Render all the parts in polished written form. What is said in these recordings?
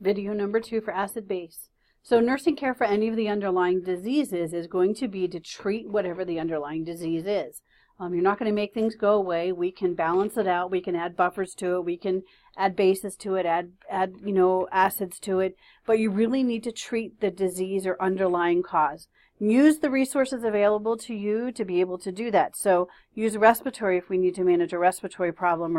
Video number 2 for acid base. So nursing care for any of the underlying diseases is going to be to treat whatever the underlying disease is. You're not going to make things go away. We can balance it out. We can add buffers to it. We can add bases to it, add acids to it. But you really need to treat the disease or underlying cause. Use the resources available to you to be able to do that. So use respiratory if we need to manage a respiratory problem,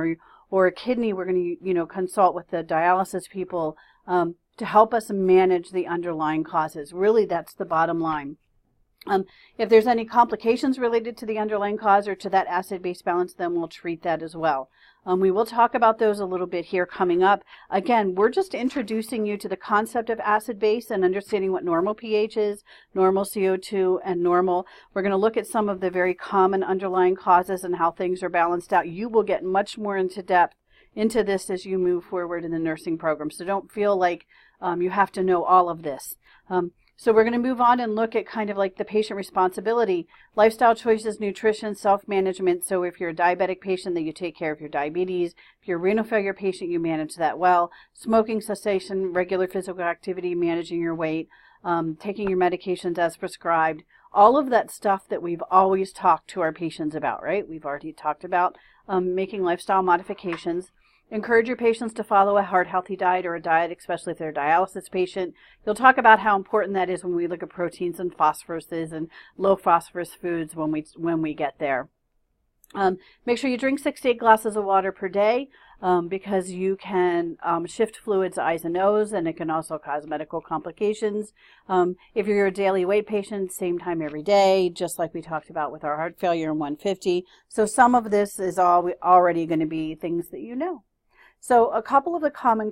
or a kidney. We're going to consult with the dialysis people to help us manage the underlying causes. Really, that's the bottom line. If there's any complications related to the underlying cause or to that acid-base balance, then we'll treat that as well. We will talk about those a little bit here coming up. Again, we're just introducing you to the concept of acid-base and understanding what normal pH is, normal CO2, and normal. We're going to look at some of the very common underlying causes and how things are balanced out. You will get much more into depth into this as you move forward in the nursing program. So don't feel like you have to know all of this. So we're going to move on and look at kind of like the patient responsibility, lifestyle choices, nutrition, self-management. So if you're a diabetic patient, that you take care of your diabetes. If you're a renal failure patient, you manage that well. Smoking cessation, regular physical activity, managing your weight, taking your medications as prescribed. All of that stuff that we've always talked to our patients about, right? We've already talked about making lifestyle modifications. Encourage your patients to follow a heart-healthy diet or a diet, especially if they're a dialysis patient. You'll talk about how important that is when we look at proteins and phosphoruses and low phosphorus foods when we get there. Make sure you drink 6 to 8 glasses of water per day because you can shift fluids, eyes and nose, and it can also cause medical complications. If you're a daily weight patient, same time every day, just like we talked about with our heart failure and 150. So some of this is already going to be things that you know. So a couple of the common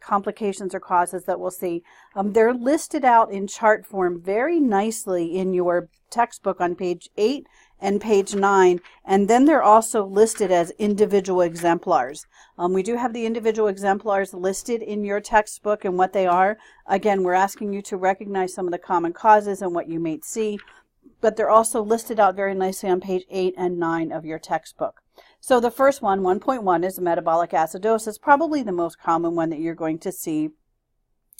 complications or causes that we'll see, they're listed out in chart form very nicely in your textbook on page 8 and page 9, and then they're also listed as individual exemplars. We do have the individual exemplars listed in your textbook and what they are. Again, we're asking you to recognize some of the common causes and what you may see, but they're also listed out very nicely on page 8 and 9 of your textbook. So the first one, 1.1, is metabolic acidosis, probably the most common one that you're going to see.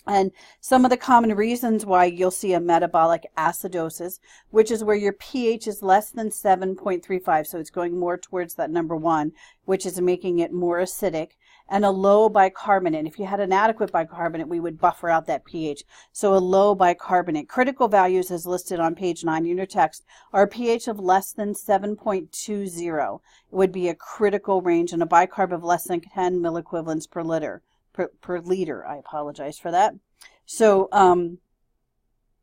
And some of the common reasons why you'll see a metabolic acidosis, which is where your pH is less than 7.35, so it's going more towards that number 1, which is making it more acidic, and a low bicarbonate. If you had an adequate bicarbonate, we would buffer out that pH. So a low bicarbonate. Critical values, as listed on page 9 in your text, are a pH of less than 7.20. It would be a critical range, and a bicarb of less than 10 milliequivalents per liter. Per liter, I apologize for that. So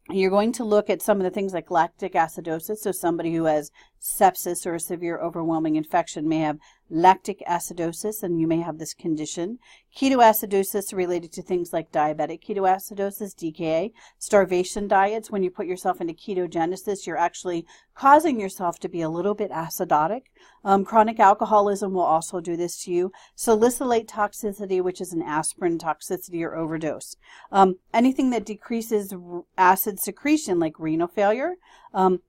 you're going to look at some of the things like lactic acidosis. So somebody who has sepsis or a severe overwhelming infection may have lactic acidosis, and you may have this condition. Ketoacidosis related to things like diabetic ketoacidosis, DKA. Starvation diets, when you put yourself into ketogenesis, you're actually causing yourself to be a little bit acidotic. Chronic alcoholism will also do this to you. Salicylate toxicity, which is an aspirin toxicity or overdose. Anything that decreases acid secretion, like renal failure.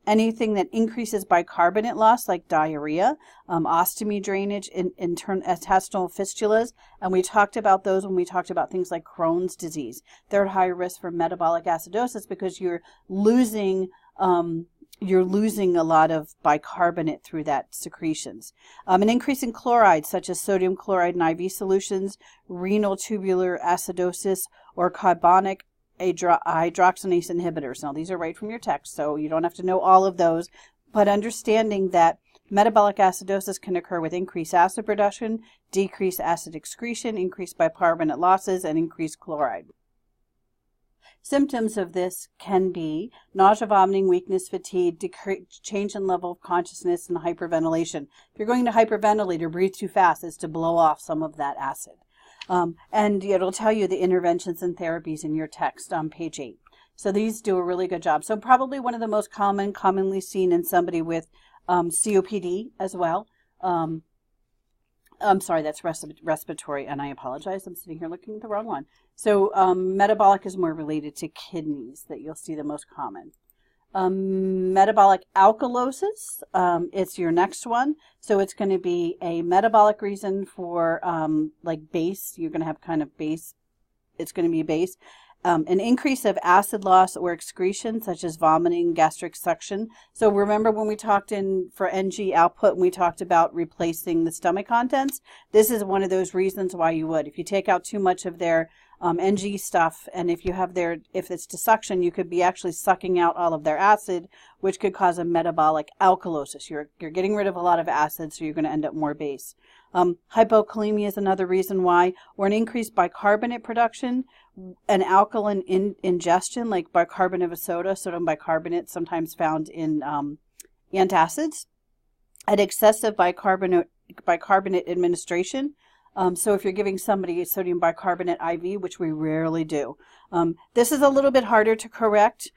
Anything that increases bicarbonate loss, like diarrhea, ostomy drainage, intestinal fistulas, and we talked about those when we talked about things like Crohn's disease. They're at high risk for metabolic acidosis because you're losing a lot of bicarbonate through that secretions. An increase in chlorides, such as sodium chloride in IV solutions, renal tubular acidosis, or carbonic hydroxylase inhibitors. Now, these are right from your text, so you don't have to know all of those, but understanding that metabolic acidosis can occur with increased acid production, decreased acid excretion, increased bicarbonate losses, and increased chloride. Symptoms of this can be nausea, vomiting, weakness, fatigue, change in level of consciousness, and hyperventilation. If you're going to hyperventilate or breathe too fast, it's to blow off some of that acid. And it'll tell you the interventions and therapies in your text on page 8. So these do a really good job. So probably one of the most commonly seen in somebody with COPD as well. I'm sorry, that's respiratory, and I apologize. I'm sitting here looking at the wrong one. So metabolic is more related to kidneys that you'll see the most common. Metabolic alkalosis, it's your next one. So it's going to be a metabolic reason for like base. You're going to have kind of base it's going to be a base. An increase of acid loss or excretion, such as vomiting, gastric suction. So remember when we talked for NG output, when we talked about replacing the stomach contents, this is one of those reasons why you would. If you take out too much of their NG stuff, and if it's to suction, you could be actually sucking out all of their acid, which could cause a metabolic alkalosis. You're getting rid of a lot of acid, so you're going to end up more base. Hypokalemia is another reason why, or an increased bicarbonate production, an alkaline ingestion, like bicarbonate of soda, sodium bicarbonate, sometimes found in antacids, an excessive bicarbonate administration. So if you're giving somebody a sodium bicarbonate IV, which we rarely do, this is a little bit harder to correct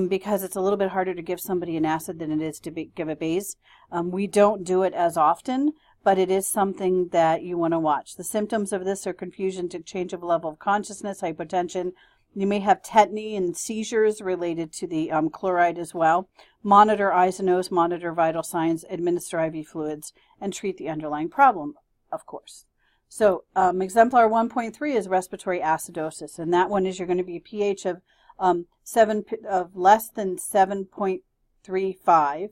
because it's a little bit harder to give somebody an acid than it is to give a base. We don't do it as often, but it is something that you want to watch. The symptoms of this are confusion to change of level of consciousness, hypotension. You may have tetany and seizures related to the chloride as well. Monitor eyes and nose, monitor vital signs, administer IV fluids, and treat the underlying problem, of course. So exemplar 1.3 is respiratory acidosis, and that one is you're going to be a pH of less than 7.35.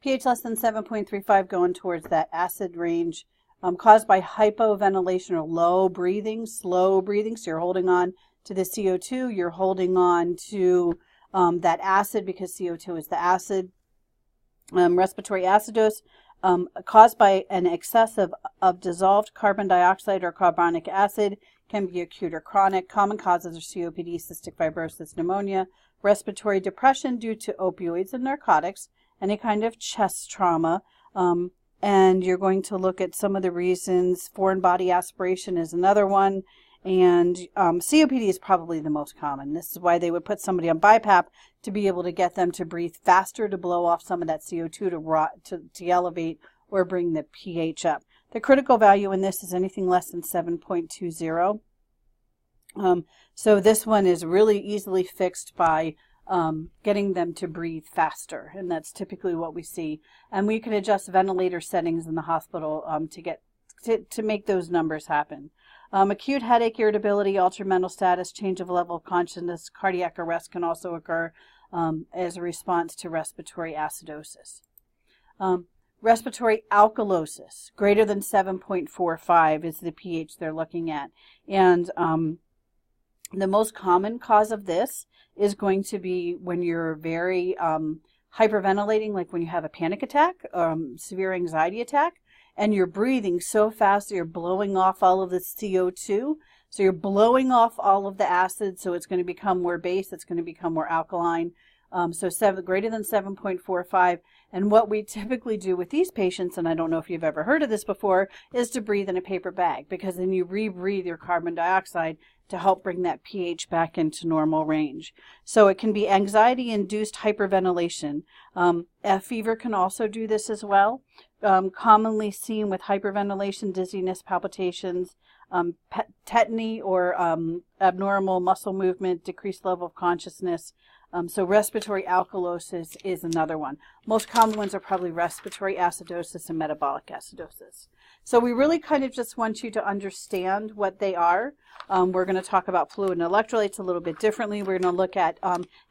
pH less than 7.35 going towards that acid range, caused by hypoventilation or low breathing, slow breathing. So you're holding on to the CO2, you're holding on to that acid because CO2 is the acid. Respiratory acidosis, caused by an excess of dissolved carbon dioxide or carbonic acid, can be acute or chronic. Common causes are COPD, cystic fibrosis, pneumonia, respiratory depression due to opioids and narcotics, any kind of chest trauma, and you're going to look at some of the reasons. Foreign body aspiration is another one, and COPD is probably the most common. This is why they would put somebody on BiPAP to be able to get them to breathe faster, to blow off some of that CO2 to elevate or bring the pH up. The critical value in this is anything less than 7.20. So this one is really easily fixed by getting them to breathe faster, and that's typically what we see. And we can adjust ventilator settings in the hospital to make those numbers happen. Acute headache, irritability, altered mental status, change of level of consciousness, cardiac arrest can also occur as a response to respiratory acidosis. Respiratory alkalosis, greater than 7.45 is the pH they're looking at. And the most common cause of this is going to be when you're very hyperventilating, like when you have a panic attack, severe anxiety attack, and you're breathing so fast that you're blowing off all of the CO2. So you're blowing off all of the acid, so it's going to become more base, it's going to become more alkaline. So greater than 7.45. And what we typically do with these patients, and I don't know if you've ever heard of this before, is to breathe in a paper bag, because then you rebreathe your carbon dioxide to help bring that pH back into normal range. So it can be anxiety-induced hyperventilation. Fever can also do this as well. Commonly seen with hyperventilation, dizziness, palpitations, tetany or abnormal muscle movement, decreased level of consciousness. So respiratory alkalosis is another one. Most common ones are probably respiratory acidosis and metabolic acidosis. So we really kind of just want you to understand what they are. We're going to talk about fluid and electrolytes a little bit differently. We're going to look at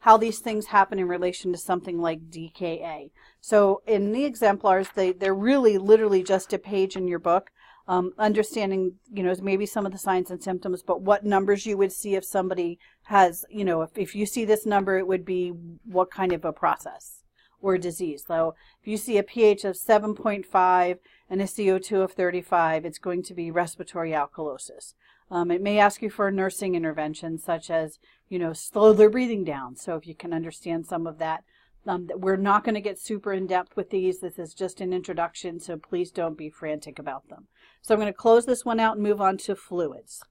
how these things happen in relation to something like DKA. So in the exemplars, they're really literally just a page in your book. Understanding, maybe some of the signs and symptoms, but what numbers you would see if somebody has, if you see this number, it would be what kind of a process or disease. So if you see a pH of 7.5 and a CO2 of 35, it's going to be respiratory alkalosis. It may ask you for a nursing intervention, such as, slow their breathing down. So if you can understand some of that. We're not going to get super in-depth with these. This is just an introduction, so please don't be frantic about them. So I'm going to close this one out and move on to fluids.